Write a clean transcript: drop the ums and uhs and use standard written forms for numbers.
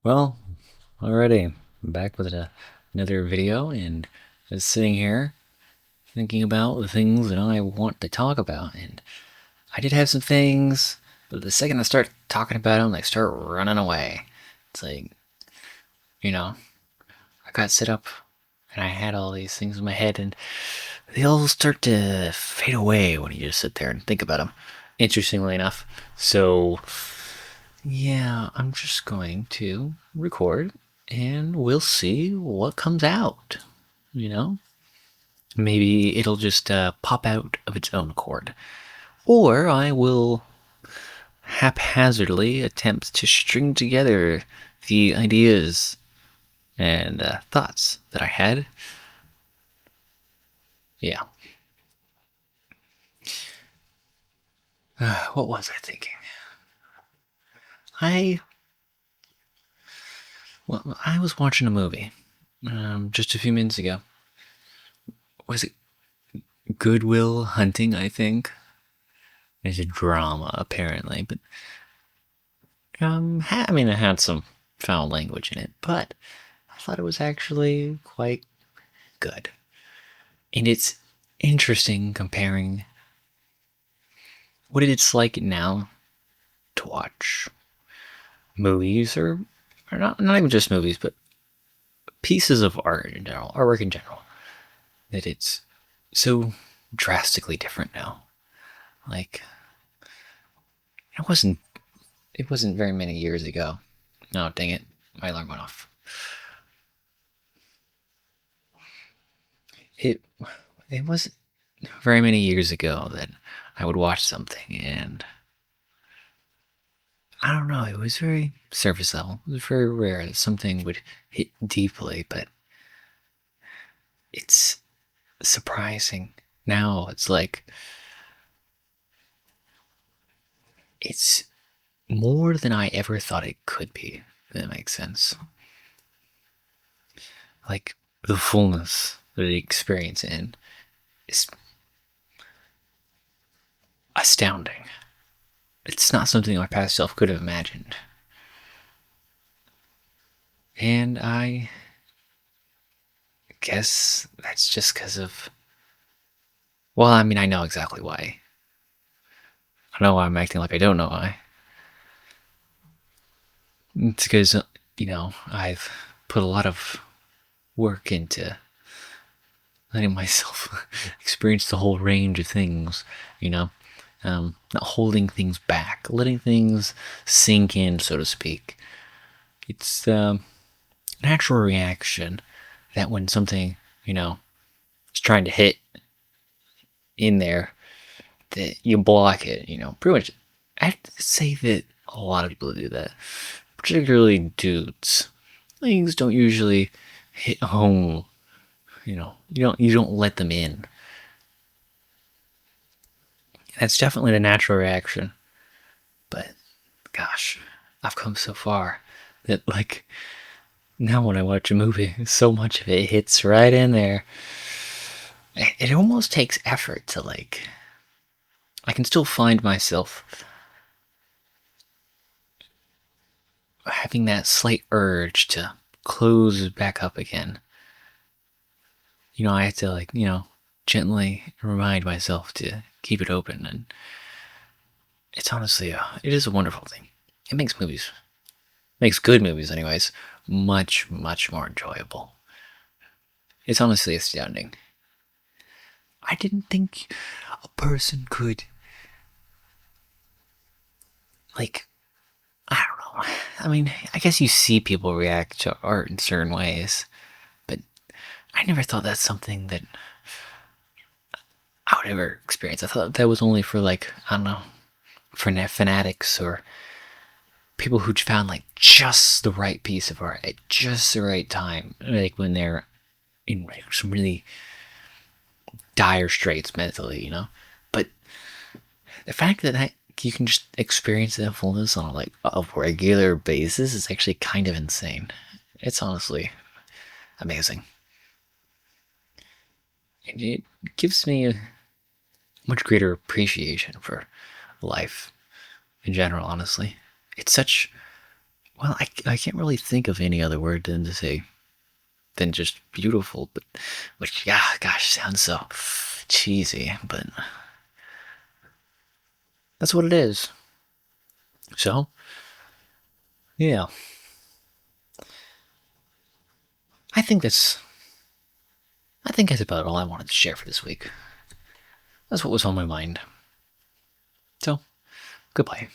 Well, already I'm back with another video, and just sitting here thinking about the things that I want to talk about. And I did have some things, but the second I start talking about them, they start running away. It's like, you know, I got set up and I had all these things in my head, and they all start to fade away when you just sit there and think about them. Interestingly enough. So, yeah, I'm just going to record and we'll see what comes out. You know? Maybe it'll just pop out of its own accord. Or I will haphazardly attempt to string together the ideas and thoughts that I had. Yeah. What was I thinking? I I was watching a movie just a few minutes ago. Was it Goodwill Hunting? I think it's a drama apparently, but I mean, it had some foul language in it, but I thought it was actually quite good. And it's interesting comparing what it's like now to watch movies, or not even just movies, but pieces of art in general, artwork in general, that it's so drastically different now. Like it wasn't very many years ago. No, dang it, my alarm went off. It it wasn't very many years ago that I would watch something, and I don't know, it was very surface level. It was very rare that something would hit deeply, but it's surprising. Now it's like it's more than I ever thought it could be, if that makes sense. Like the fullness that the experience in is astounding. It's not something my past self could have imagined. And I guess that's just because of. Well, I mean, I know exactly why. I know why I'm acting like I don't know why. It's because, I've put a lot of work into letting myself experience the whole range of things, you know? Not holding things back, letting things sink in, so to speak. It's the natural reaction that when something, is trying to hit in there, that you block it, Pretty much, I have to say that a lot of people do that, particularly dudes. Things don't usually hit home. You don't let them in. That's definitely the natural reaction. But gosh, I've come so far that like now when I watch a movie, so much of it hits right in there. It almost takes effort to like. I can still find myself having that slight urge to close back up again. I have to like, gently remind myself to keep it open, and it's honestly, it is a wonderful thing. It makes good movies, anyways, much, much more enjoyable. It's honestly astounding. I didn't think a person could, like, I don't know. I mean, I guess you see people react to art in certain ways, but I never thought that's something that I would ever experience. I thought that was only for, like, I don't know, for fanatics or people who found, like, just the right piece of art at just the right time, like when they're in like, some really dire straits mentally. But the fact that you can just experience that fullness on like a regular basis is actually kind of insane. It's honestly amazing. And it gives me a much greater appreciation for life in general, honestly. It's such Well, I can't really think of any other word than to say than just beautiful, but which, yeah, gosh, sounds so cheesy, but that's what it is. So, yeah, I think that's I think that's about all I wanted to share for this week. That's what was on my mind. So, goodbye.